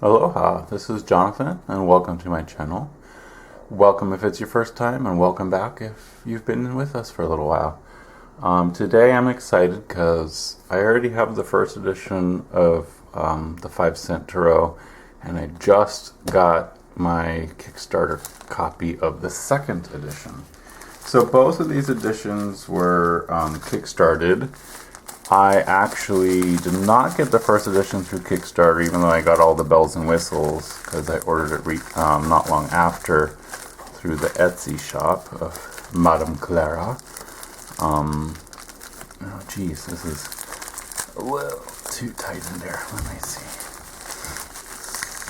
Aloha, this is Jonathan, and welcome to my channel. Welcome if it's your first time, and welcome back if you've been with us for a little while. Today I'm excited because I already have the first edition of the 5-cent Tarot, and I just got my Kickstarter copy of the second edition. So both of these editions were kickstarted. I actually did not get the first edition through Kickstarter, even though I got all the bells and whistles, because I ordered it not long after through the Etsy shop of Madame Clara. Oh geez, this is a little too tight in there. Let me see.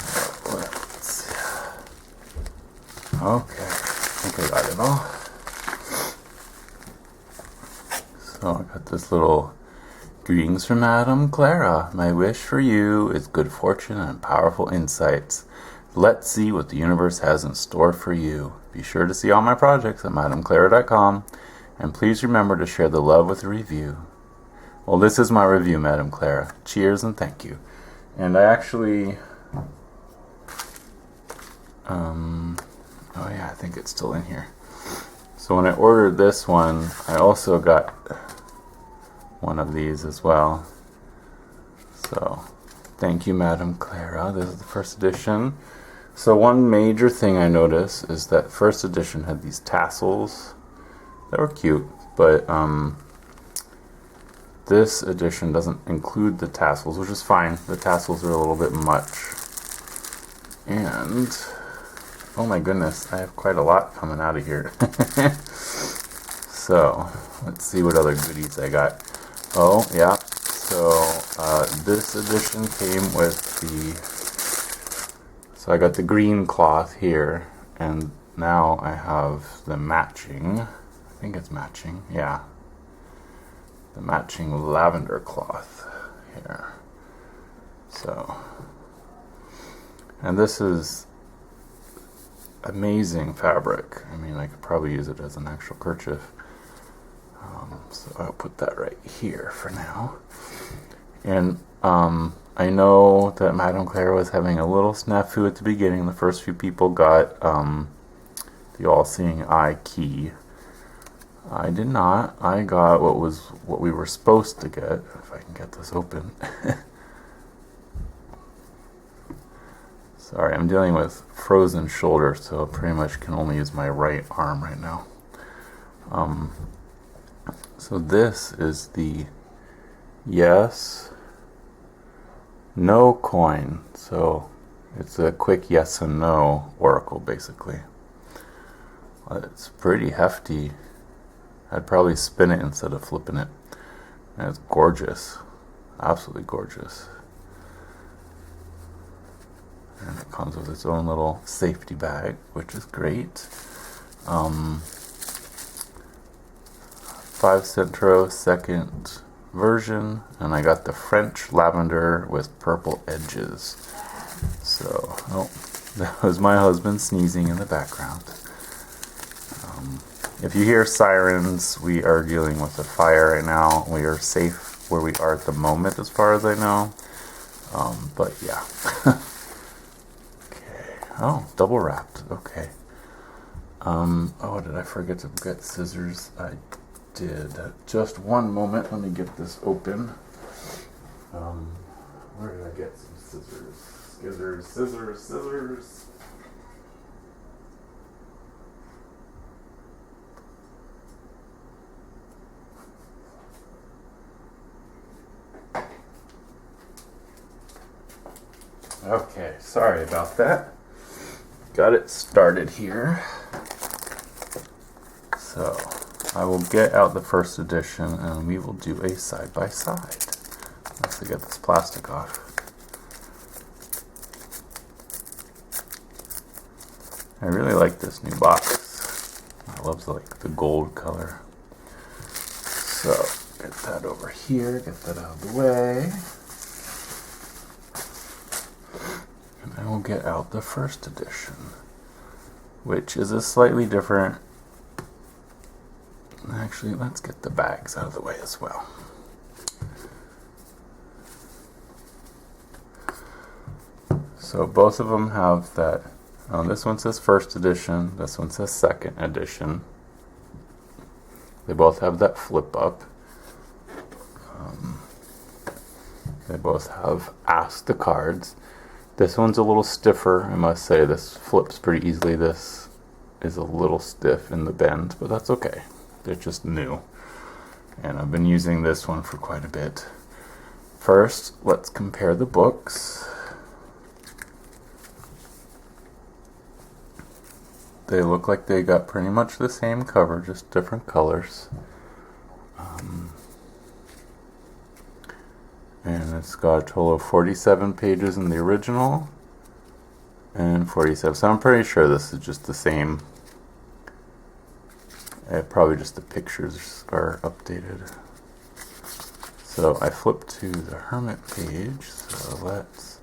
So, let's see. Okay, I think I got it all. So I got this little greetings from Madame Clara. My wish for you is good fortune and powerful insights. Let's see what the universe has in store for you. Be sure to see all my projects at madameclara.com, and please remember to share the love with a review. Well, this is my review, Madame Clara. Cheers and thank you. And I actually, oh yeah, I think it's still in here. So when I ordered this one, I also got one of these as well. So thank you, Madame Clara. This is the first edition. So one major thing I noticed is that first edition had these tassels that were cute, but this edition doesn't include the tassels, which is fine. The tassels are a little bit much. And oh my goodness, I have quite a lot coming out of here. So let's see what other goodies I got. Oh, yeah. So, this edition came with so I got the green cloth here, and now I have the matching, I think it's matching, yeah. The matching lavender cloth here. So, and this is amazing fabric. I mean, I could probably use it as an actual kerchief. So I'll put that right here for now. And I know that Madame Clara was having a little snafu at the beginning. The first few people got the all-seeing eye key. I did not. I got what we were supposed to get. If I can get this open. Sorry, I'm dealing with frozen shoulder, so I pretty much can only use my right arm right now. So this is the yes, no coin. So it's a quick yes and no oracle, basically. It's pretty hefty. I'd probably spin it instead of flipping it. And it's gorgeous. Absolutely gorgeous. And it comes with its own little safety bag, which is great. 5-cent Tarot second version, and I got the French lavender with purple edges. So, oh, that was my husband sneezing in the background. If you hear sirens, we are dealing with a fire right now. We are safe where we are at the moment, as far as I know. But yeah. Okay. Oh, double wrapped. Okay. Oh, did I forget to get scissors? I did. Just one moment. Let me get this open. Where did I get some scissors? Scissors. Okay, sorry about that. Got it started here. So I will get out the first edition and we will do a side-by-side. Let's get this plastic off. I really like this new box. I love the gold color. So get that over here, get that out of the way. And I will get out the first edition, which is a slightly different. Actually, let's get the bags out of the way as well. So both of them have that. This one says first edition, this one says second edition. They both have that flip up. They both have Ask the Cards. This one's a little stiffer, I must say. This flips pretty easily. This is a little stiff in the bend, but that's okay. They're just new. And I've been using this one for quite a bit. First, let's compare the books. They look like they got pretty much the same cover, just different colors. And it's got a total of 47 pages in the original and 47. So I'm pretty sure this is just the same. Probably just the pictures are updated. So I flip to the Hermit page. So let's...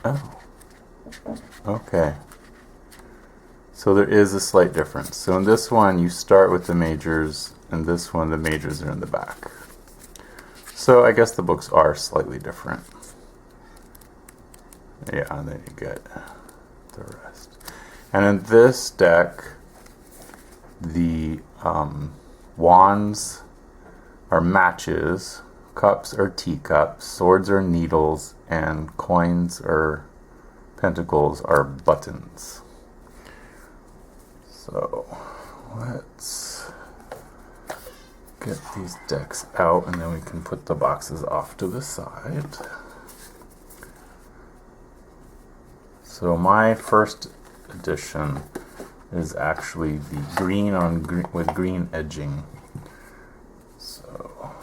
Oh. Okay. So there is a slight difference. So in this one, you start with the majors, and this one, the majors are in the back. So I guess the books are slightly different. Yeah, and then you get the rest. And in this deck, the wands are matches, cups are teacups, swords are needles, and coins or pentacles are buttons. So let's get these decks out, and then we can put the boxes off to the side. So my first edition is actually the green on green with green edging. So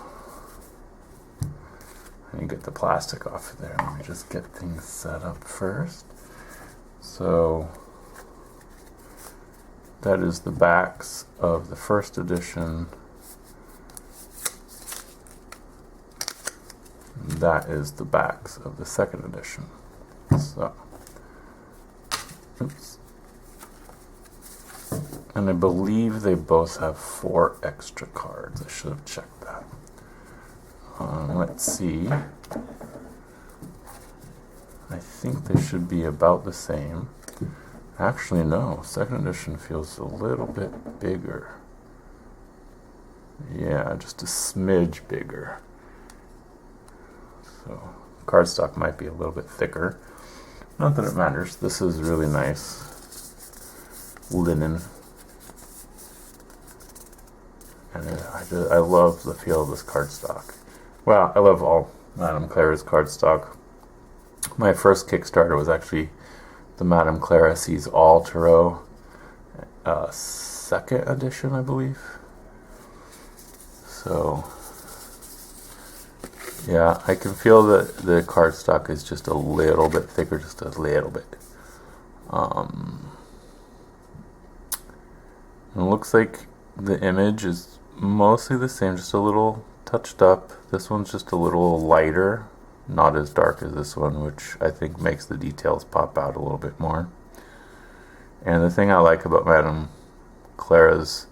I need to get the plastic off of there. Let me just get things set up first. So that is the backs of the first edition. That is the backs of the second edition. So, oops. And I believe they both have 4 extra cards. I should have checked that. Let's see. I think they should be about the same. Actually, no. Second edition feels a little bit bigger. Yeah, just a smidge bigger. So cardstock might be a little bit thicker. Not that it matters. This is really nice linen. And I love the feel of this cardstock. Well, I love all Madame Clara's cardstock. My first Kickstarter was actually the Madame Clara Sees All Tarot, second edition, I believe. So, yeah, I can feel that the cardstock is just a little bit thicker, just a little bit. It looks like the image is mostly the same, just a little touched up. This one's just a little lighter, not as dark as this one, which I think makes the details pop out a little bit more. And the thing I like about Madame Clara's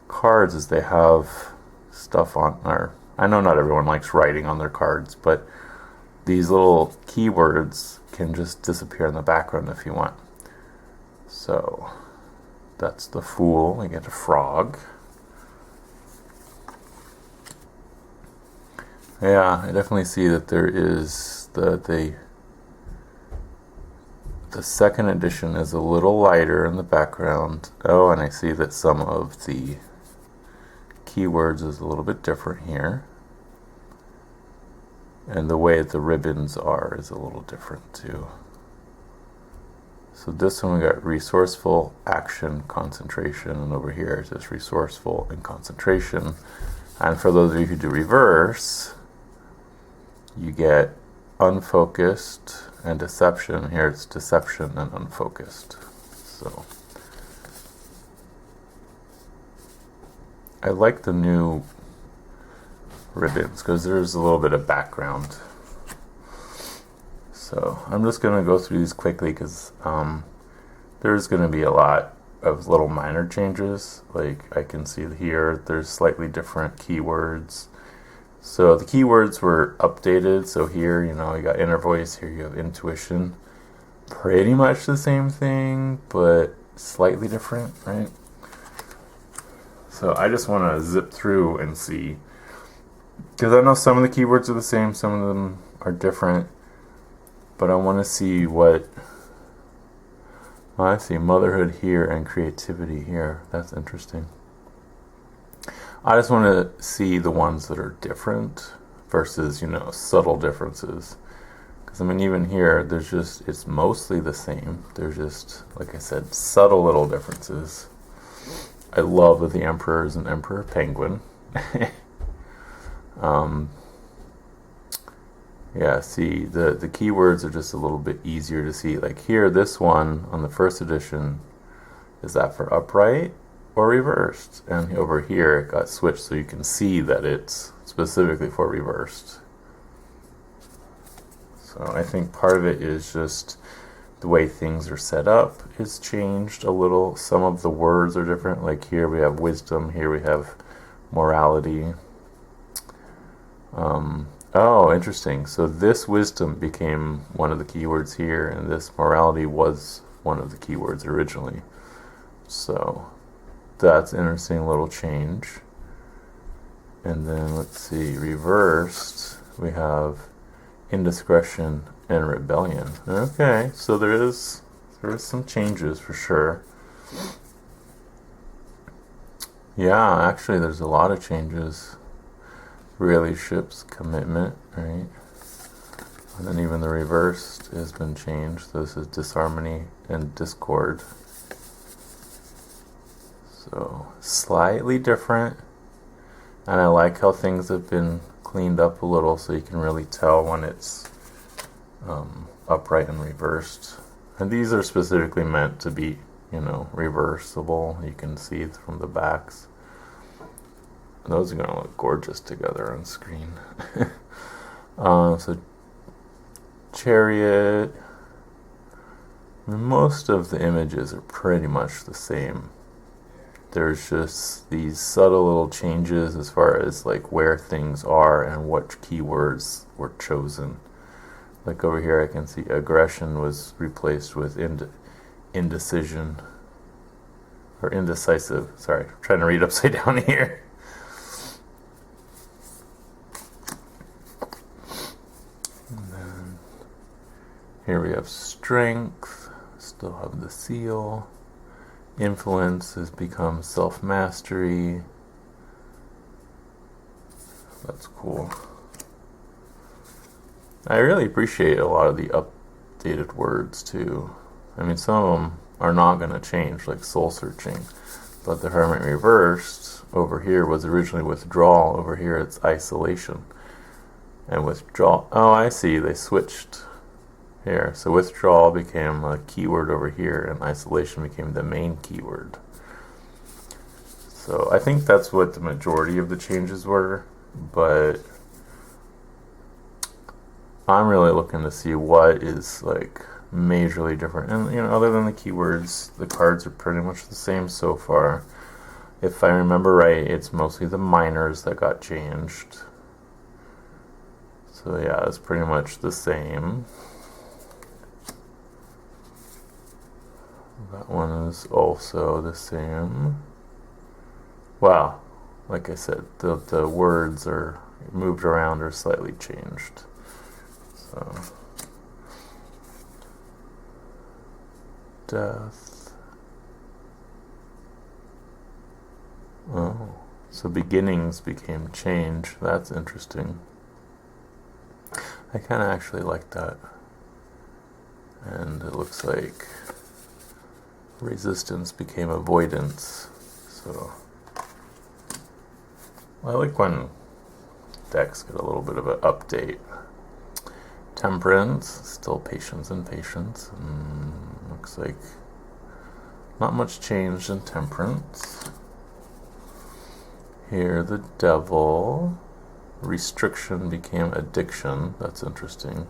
cards is they have stuff on there. I know not everyone likes writing on their cards, but these little keywords can just disappear in the background if you want. So that's the Fool. We get a frog. Yeah, I definitely see that there is the second edition is a little lighter in the background. Oh, and I see that some of the keywords is a little bit different here. And the way the ribbons are is a little different too. So this one we got resourceful, action, concentration, and over here it's just resourceful and concentration. And for those of you who do reverse, you get unfocused and deception. Here it's deception and unfocused. So I like the new ribbons because there's a little bit of background. So I'm just going to go through these quickly because there's going to be a lot of little minor changes. Like I can see here there's slightly different keywords. So the keywords were updated. So here, you got inner voice. Here you have intuition. Pretty much the same thing, but slightly different, right? So I just want to zip through and see, because I know some of the keywords are the same, some of them are different, but I want to see what. I see motherhood here and creativity here. That's interesting. I just want to see the ones that are different versus, subtle differences. Because, even here, it's mostly the same. There's just, like I said, subtle little differences. I love that the Emperor is an Emperor Penguin. Yeah, see, the keywords are just a little bit easier to see. Like here, this one on the first edition, is that for upright or reversed? And over here, it got switched so you can see that it's specifically for reversed. So I think part of it is just the way things are set up is changed a little. Some of the words are different. Like here we have wisdom, here we have morality. Oh, interesting. So this wisdom became one of the keywords here, and this morality was one of the keywords originally. So that's an interesting little change. And then let's see, reversed, we have indiscretion and rebellion. Okay, so there is some changes for sure. Yeah, actually there's a lot of changes. Relationships, commitment, right? And then even the reversed has been changed. This is disharmony and discord. So slightly different. And I like how things have been cleaned up a little so you can really tell when it's upright and reversed. And these are specifically meant to be, reversible. You can see from the backs. Those are going to look gorgeous together on screen. So Chariot, most of the images are pretty much the same. There's just these subtle little changes as far as like where things are and what keywords were chosen. Like over here I can see aggression was replaced with indecision. Or indecisive. Sorry, I'm trying to read upside down here. Here we have strength, still have the seal. Influence has become self-mastery. That's cool. I really appreciate a lot of the updated words too. Some of them are not going to change, like soul searching. But the Hermit reversed over here was originally withdrawal. Over here it's isolation. And withdrawal, oh I see, they switched. Here, so withdrawal became a keyword over here, and isolation became the main keyword. So I think that's what the majority of the changes were, but I'm really looking to see what is like majorly different. And other than the keywords, the cards are pretty much the same so far. If I remember right, it's mostly the minors that got changed. So yeah, it's pretty much the same. That one is also the same. Wow, like I said, the words are moved around or slightly changed. So, death. Oh, so beginnings became change. That's interesting. I kind of actually like that. And it looks like resistance became avoidance. So I like when decks get a little bit of an update. Temperance, still patience and patience. Looks like not much change in temperance. Here the devil. Restriction became addiction. That's interesting.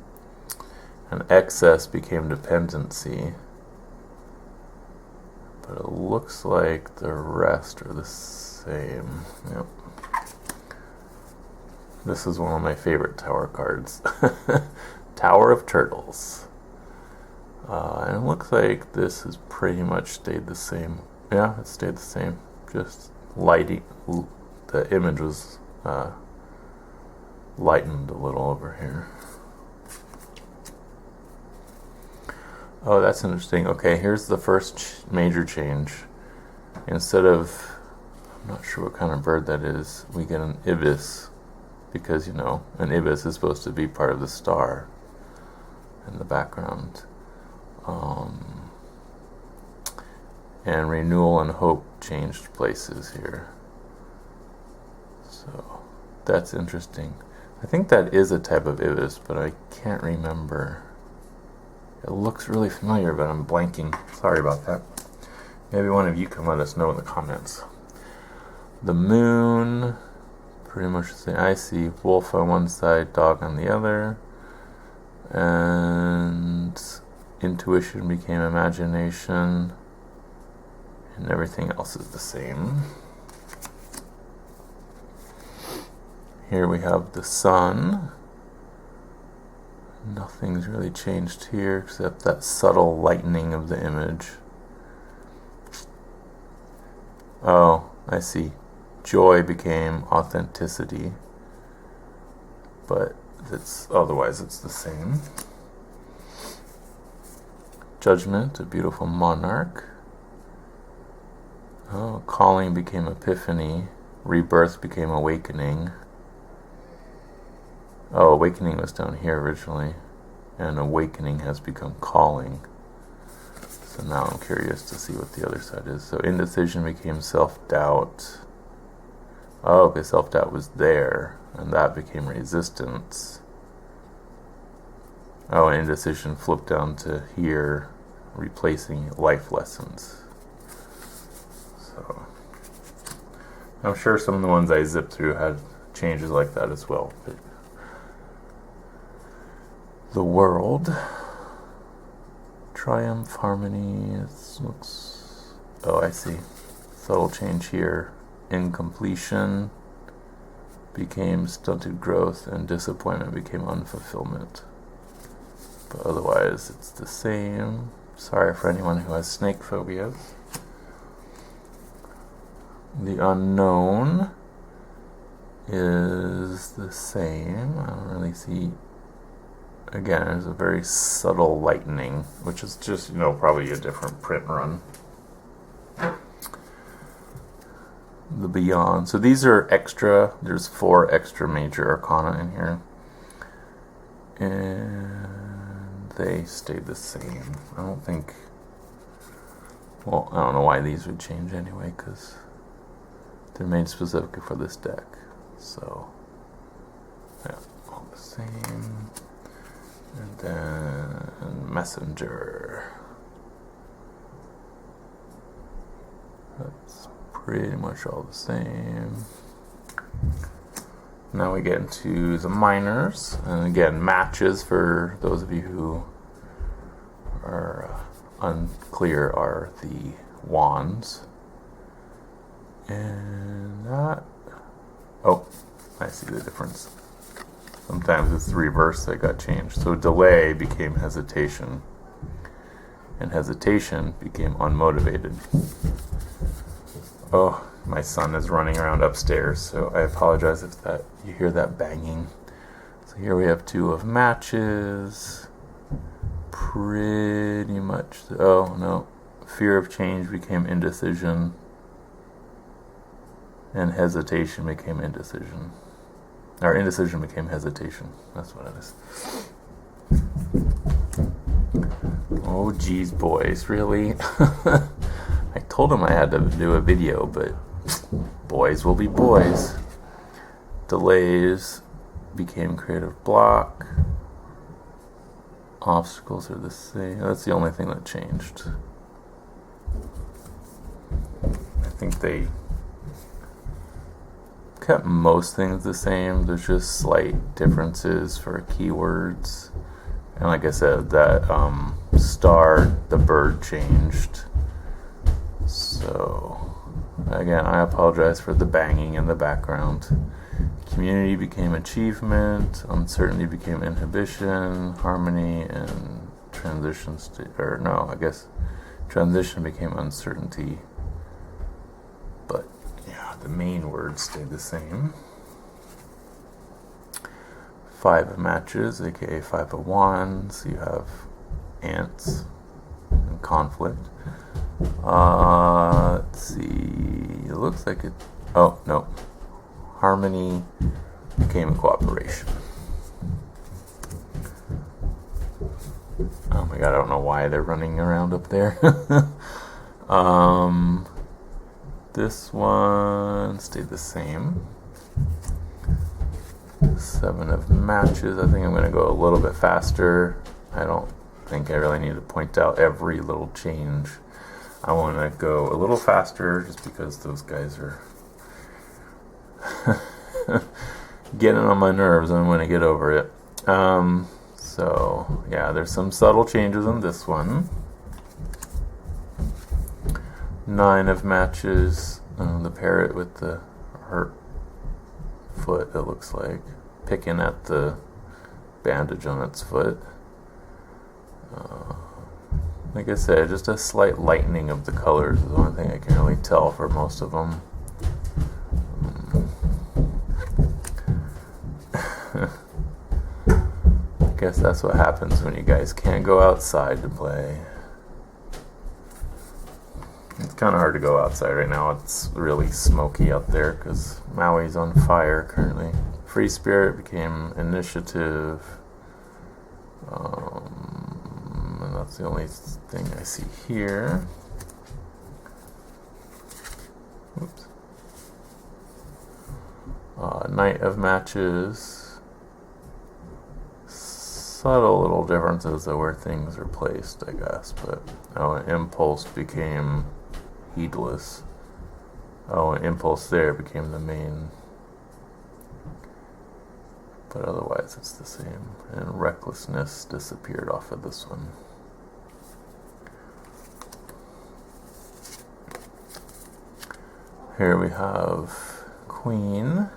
And excess became dependency. But it looks like the rest are the same. Yep. This is one of my favorite tower cards. Tower of Turtles. And it looks like this has pretty much stayed the same. Yeah, it stayed the same. Just lighting. The image was lightened a little over here. Oh, that's interesting. Okay, here's the first major change. Instead of, I'm not sure what kind of bird that is, we get an ibis. Because, you know, an ibis is supposed to be part of the star in the background. And renewal and hope changed places here. So that's interesting. I think that is a type of ibis, but I can't remember. It looks really familiar, but I'm blanking. Sorry about that. Maybe one of you can let us know in the comments. The moon, pretty much the same. I see wolf on one side, dog on the other. And intuition became imagination. And everything else is the same. Here we have the sun. Nothing's really changed here except that subtle lightening of the image. Oh, I see. Joy became authenticity. But otherwise it's the same. Judgment, a beautiful monarch. Oh, calling became epiphany. Rebirth became awakening. Oh, awakening was down here originally. And awakening has become calling. So now I'm curious to see what the other side is. So indecision became self-doubt. Oh, okay, self-doubt was there. And that became resistance. Oh, and indecision flipped down to here, replacing life lessons. So I'm sure some of the ones I zipped through had changes like that as well. But the world, triumph, harmony, it looks, oh, I see, subtle change here. Incompletion became stunted growth, and disappointment became unfulfillment. But otherwise it's the same. Sorry for anyone who has snake phobias. The unknown is the same. I don't really see. Again, there's a very subtle lightening, which is just, probably a different print run. The beyond. So these are extra. There's 4 extra major arcana in here. And they stayed the same. I don't know why these would change anyway, because they're made specifically for this deck. So, yeah, all the same. And then messenger. That's pretty much all the same. Now we get into the minors, and again, matches for those of you who are unclear are the wands. And that, oh, I see the difference. Sometimes it's the reverse that got changed. So delay became hesitation, and hesitation became unmotivated. Oh, my son is running around upstairs, so I apologize if you hear that banging. So here we have 2 of matches. Pretty much. Oh no, fear of change became indecision, and hesitation became indecision. Or indecision became hesitation. That's what it is. Oh geez, boys, really? I told him I had to do a video, but boys will be boys. Delays became creative block. Obstacles are the same. That's the only thing that changed. I think they kept most things the same. There's just slight differences for keywords. And like I said, that star, the bird changed. So, again, I apologize for the banging in the background. Community became achievement. Uncertainty became inhibition. Harmony and transition transition became uncertainty. But yeah, the main words stayed the same. 5 of matches, aka 5 of wands. You have ants and conflict. Let's see. It looks like it. Oh no. Harmony became cooperation. Oh my god, I don't know why they're running around up there. This one stayed the same. 7 of matches. I think I'm going to go a little bit faster. I don't think I really need to point out every little change. I want to go a little faster just because those guys are getting on my nerves and I'm going to get over it. So yeah, there's some subtle changes in this one. 9 of matches. The parrot with the hurt foot, it looks picking at the bandage on its foot. Like I said, just a slight lightening of the colors is the only thing I can really tell for most of them. I guess that's what happens when you guys can't go outside to play. It's kind of hard to go outside right now. It's really smoky out there because Maui's on fire currently. Free spirit became initiative. And that's the only thing I see here. Oops. Knight of matches. Subtle little differences of where things are placed, I guess. But an impulse became heedless. An impulse there became the main. But otherwise it's the same. And recklessness disappeared off of this one. Here we have Queen.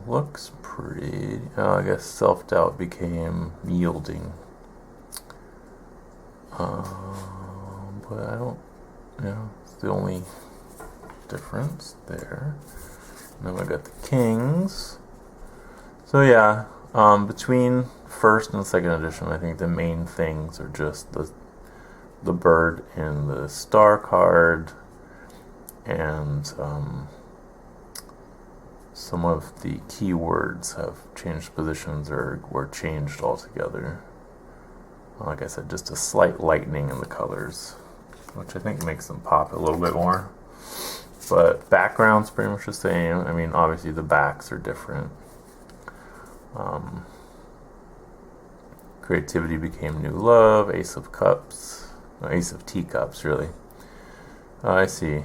Looks pretty. I guess self-doubt became yielding. But I don't, it's the only difference there. And then we got the kings. So yeah, between first and second edition, I think the main things are just the bird and the star card, and some of the keywords have changed positions or were changed altogether. Like I said, just a slight lightening in the colors, which I think makes them pop a little bit more. But background's pretty much the same. I mean, obviously the backs are different. Creativity became new love. Ace of cups. Ace of teacups, really. I see.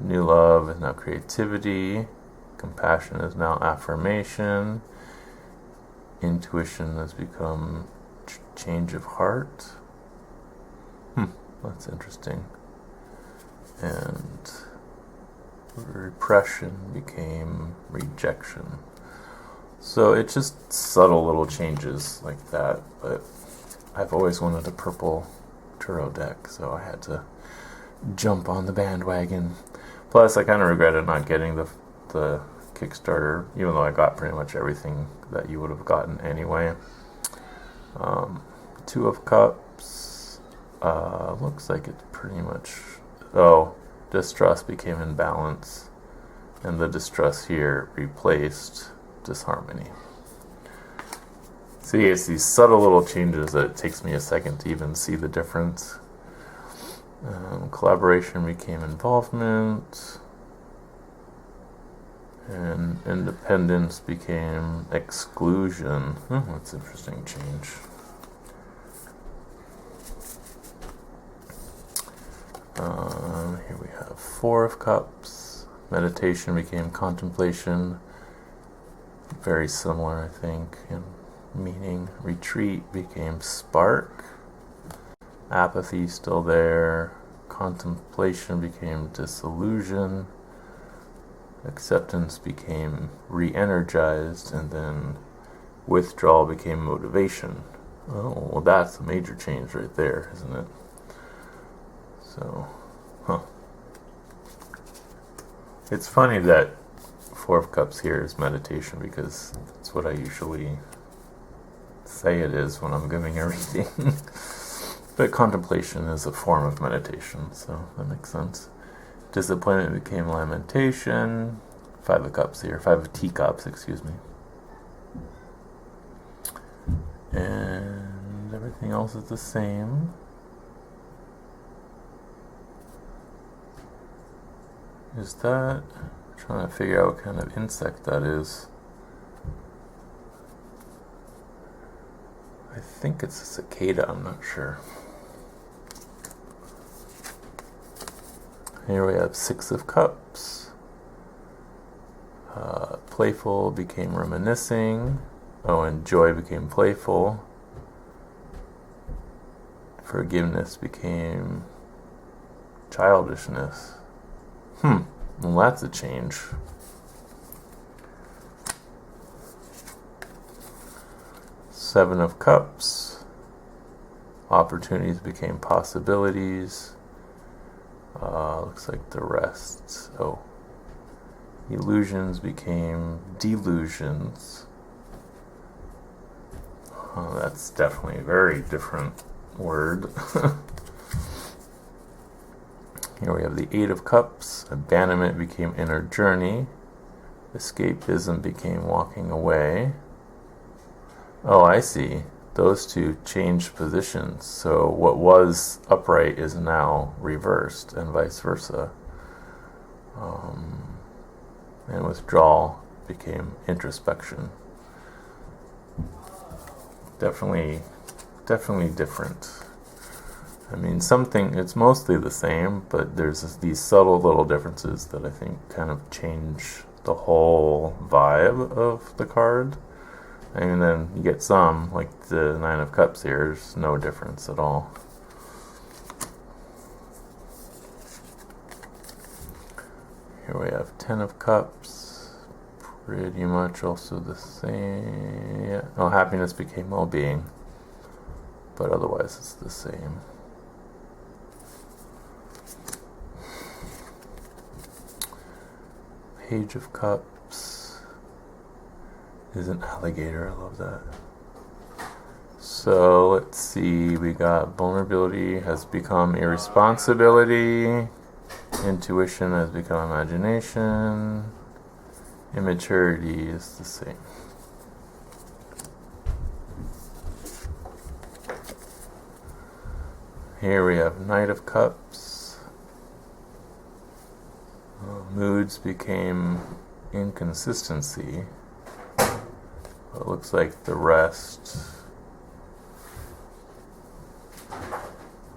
New love is now creativity. Compassion is now affirmation. Intuition has become change of heart. That's interesting. And repression became rejection. So it's just subtle little changes like that, but I've always wanted a purple Turo deck, so I had to jump on the bandwagon. Plus, I kind of regretted not getting the Kickstarter, even though I got pretty much everything that you would have gotten anyway. 2 of Cups. Looks like it's pretty much... distrust became imbalance, and the distrust here replaced disharmony. See, it's these subtle little changes that it takes me a second to even see the difference. Collaboration became involvement, and independence became exclusion. That's an interesting change. Here we have 4 of Cups. Meditation became contemplation. Very similar, I think, in meaning. Retreat became spark. Apathy still there. Contemplation became disillusion. acceptance became re-energized, and then withdrawal became motivation. Oh, well, that's a major change right there, isn't it? So, It's funny that Four of Cups here is meditation, because that's what I usually say it is when I'm giving a reading. But contemplation is a form of meditation, so that makes sense. Disappointment became lamentation. Five of Cups here. Five of Teacups, excuse me. And everything else is the same. Is that... I'm trying to figure out what kind of insect that is. I think it's a cicada, I'm not sure. Here we have Six of Cups. Playful became reminiscing. Oh, and joy became playful. Forgiveness became childishness. Well, that's a change. Seven of Cups. Opportunities became possibilities. Looks like the rest. Oh. Illusions became delusions. Oh, that's definitely a very different word. Here we have the Eight of Cups. Abandonment became inner journey. Escapism became walking away. Oh, I see. Those two changed positions. So what was upright is now reversed, and vice versa. And withdrawal became introspection. Definitely different. I mean, it's mostly the same, but there's these subtle little differences that I think kind of change the whole vibe of the card. And then you get some, like the Nine of Cups here, there's no difference at all. Here we have Ten of Cups, pretty much also the same. Yeah. Oh, happiness became well-being, but otherwise it's the same. Page of Cups is an alligator. I love that. So let's see. We got vulnerability has become irresponsibility. Intuition has become imagination. Immaturity is the same. Here we have Knight of Cups. Moods became inconsistency. It looks like the rest.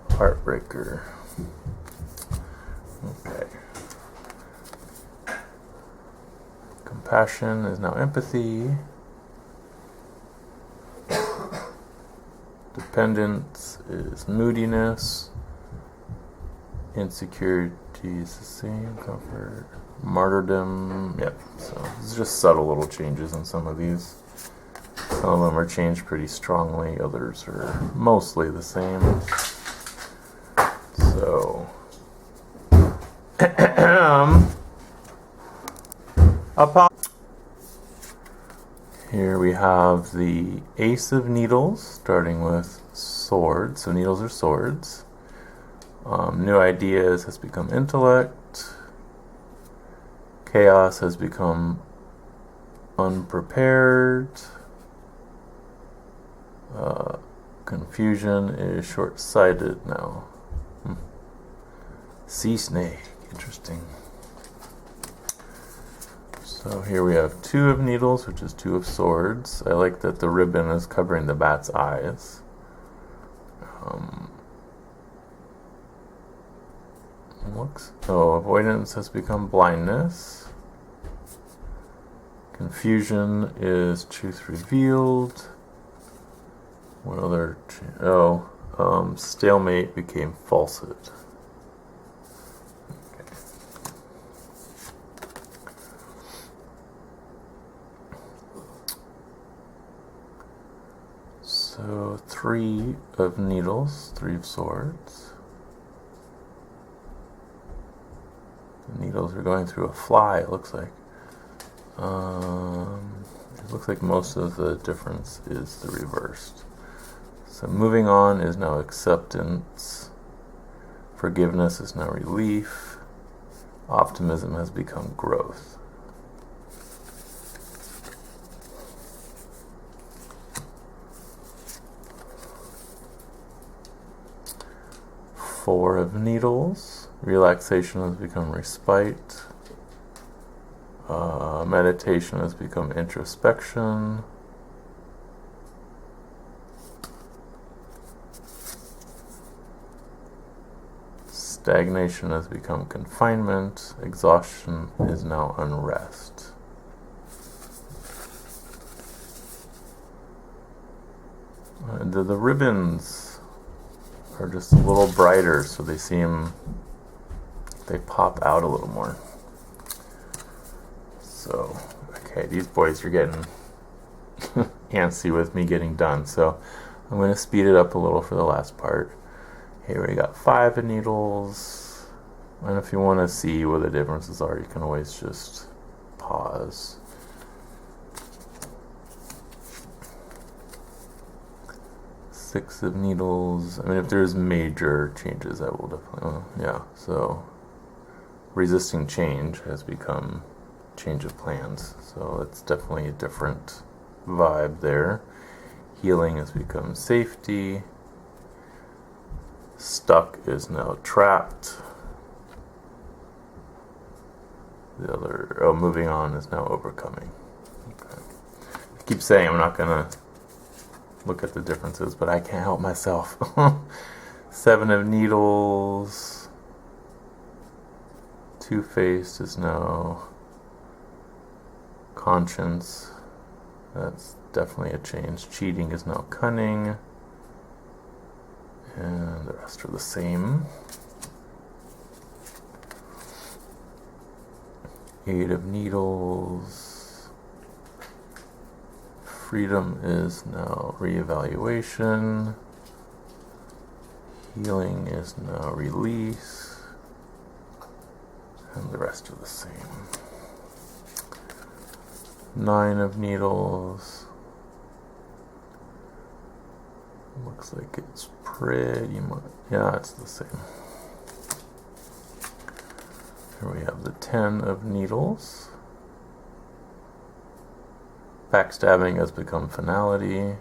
Heartbreaker. Okay. Compassion is now empathy. Dependence is moodiness. Insecurity is the same. Comfort. Martyrdom. Yep. So it's just subtle little changes in some of these. Some of them are changed pretty strongly. Others are mostly the same. So here we have the Ace of Needles, starting with swords. So needles are swords. New ideas has become intellect. Chaos has become unprepared. Confusion is short-sighted now. Sea snake, interesting. So here we have Two of Needles, which is Two of Swords. I like that the ribbon is covering the bat's eyes. Avoidance has become blindness. Confusion is truth revealed. What other? Stalemate became falsehood. Okay. So 3 of needles, 3 of swords. The needles are going through a fly, it looks like. It looks like most of the difference is the reversed. So moving on is now acceptance. Forgiveness is now relief. Optimism has become growth. Four of needles. Relaxation has become respite. Meditation has become introspection. Stagnation has become confinement. Exhaustion is now unrest. The ribbons are just a little brighter, so they pop out a little more. So, okay, these boys are getting antsy with me getting done, so I'm going to speed it up a little for the last part. Here we got 5 of needles, and if you want to see what the differences are, you can always just pause. Six of needles. I mean, if there's major changes, I will definitely, so resisting change has become change of plans, so it's definitely a different vibe there. Healing has become safety. Stuck is now trapped. Moving on is now overcoming. Okay. I keep saying I'm not gonna look at the differences, but I can't help myself. 7 of needles. Two-faced is now conscience. That's definitely a change. Cheating is now cunning. And the rest are the same. 8 of needles. Freedom is now reevaluation. Healing is now release. And the rest are the same. 9 of needles. Looks like it's pretty much, it's the same. Here we have the 10 of needles. Backstabbing has become finality.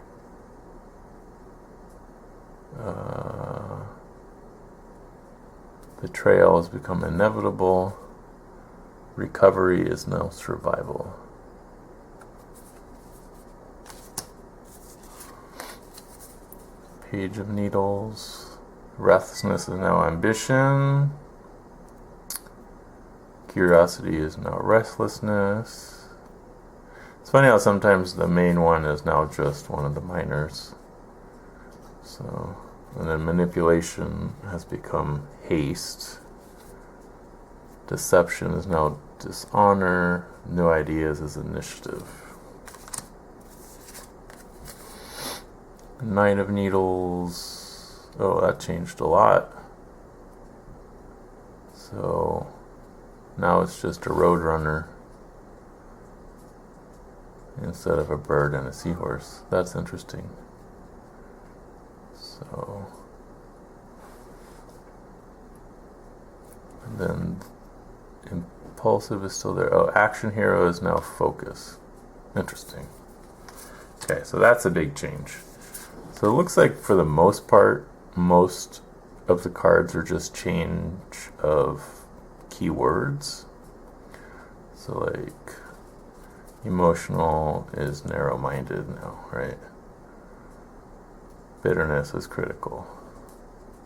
Betrayal has become inevitable. Recovery is now survival. Page of needles. Restlessness is now ambition. Curiosity is now restlessness. It's funny how sometimes the main one is now just one of the minors. So, and then manipulation has become haste. Deception is now dishonor. New ideas is initiative. 9 of needles. Oh, that changed a lot. So now it's just a roadrunner instead of a bird and a seahorse. That's interesting. So, and then impulsive is still there. Oh, action hero is now focus. Interesting. Okay, so that's a big change. So it looks like for the most part, most of the cards are just change of keywords. So like emotional is narrow-minded now, right? Bitterness is critical,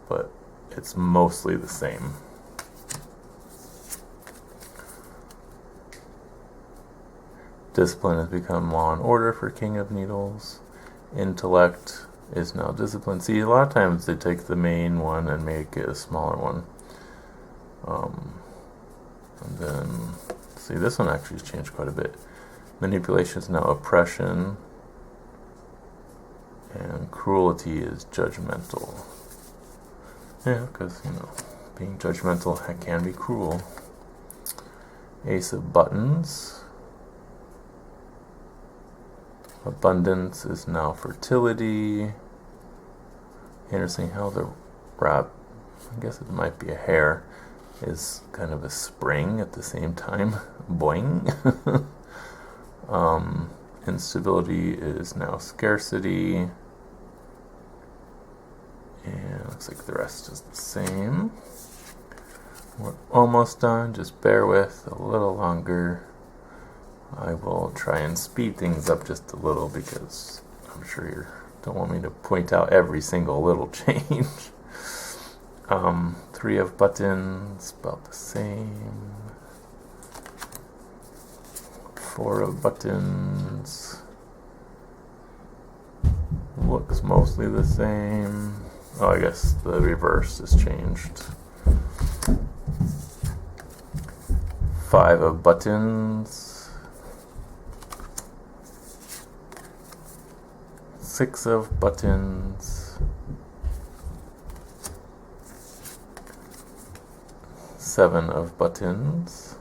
but it's mostly the same. Discipline has become law and order for King of Needles. Intellect is now discipline. See, a lot of times they take the main one and make it a smaller one. And then, see, this one actually has changed quite a bit. Manipulation is now oppression. And cruelty is judgmental. Yeah, because, being judgmental can be cruel. Ace of Buttons. Abundance is now fertility. Interesting how the wrap, I guess it might be a hare, is kind of a spring at the same time. Boing. Instability is now scarcity. And looks like the rest is the same. We're almost done. Just bear with a little longer. I will try and speed things up just a little because I'm sure you don't want me to point out every single little change. 3 of Buttons, about the same. 4 of Buttons. Looks mostly the same. Oh, I guess the reverse is changed. 5 of Buttons. 6 of Buttons. 7 of Buttons.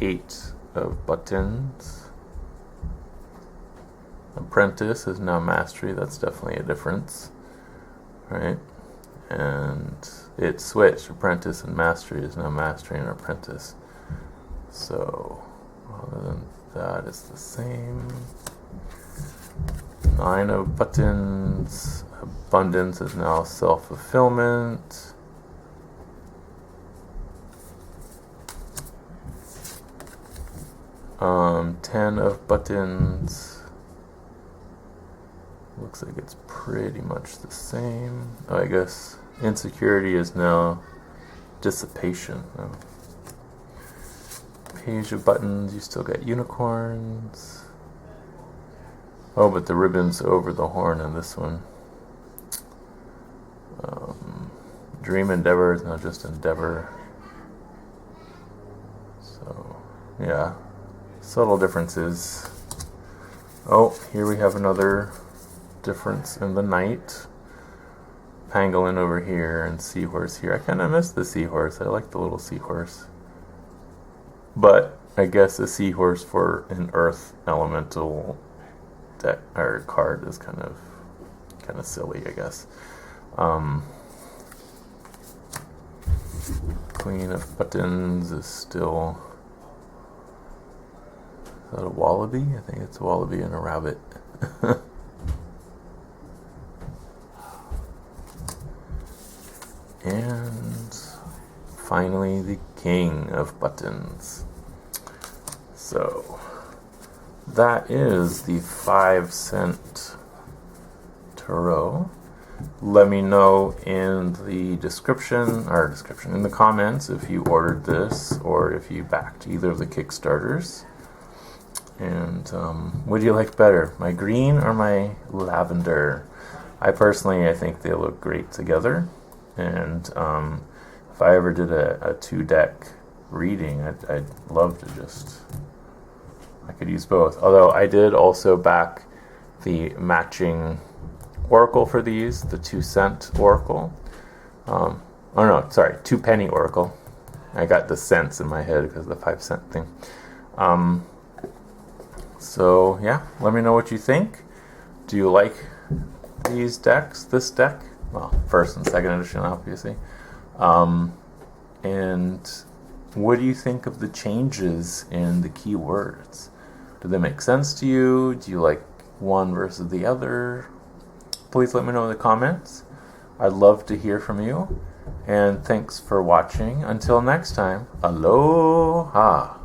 8 of Buttons. Apprentice is now Mastery. That's definitely a difference, right? And it switched. Apprentice and Mastery is now Mastery and Apprentice. So other than that, it's the same. 9 of Buttons. Abundance is now Self-Fulfillment. 10 of Buttons. Looks like it's pretty much the same. Oh, I guess Insecurity is now Dissipation. Oh. Page of Buttons, you still got unicorns. Oh, but the ribbon's over the horn in this one. Dream Endeavor is now just Endeavor. So, yeah. Subtle differences. Oh, here we have another difference in the knight. Pangolin over here and seahorse here. I kind of miss the seahorse. I like the little seahorse. But I guess a seahorse for an earth elemental deck or card is kind of silly, I guess. Queen of Buttons is still. Is that a wallaby? I think it's a wallaby and a rabbit. And finally, the King of Buttons. So that is the 5-cent tarot. Let me know in the in the comments if you ordered this or if you backed either of the Kickstarters. And what do you like better, my green or my lavender? I think they look great together. And if I ever did a 2-deck reading, I'd love to I could use both. Although I did also back the matching oracle for these, the 2-cent oracle. 2-penny oracle. I got the cents in my head because of the 5-cent thing. So yeah, let me know what you think. Do you like these decks, this deck? Well, first and second edition, obviously. And what do you think of the changes in the keywords? Do they make sense to you? Do you like one versus the other? Please let me know in the comments. I'd love to hear from you. And thanks for watching. Until next time, aloha!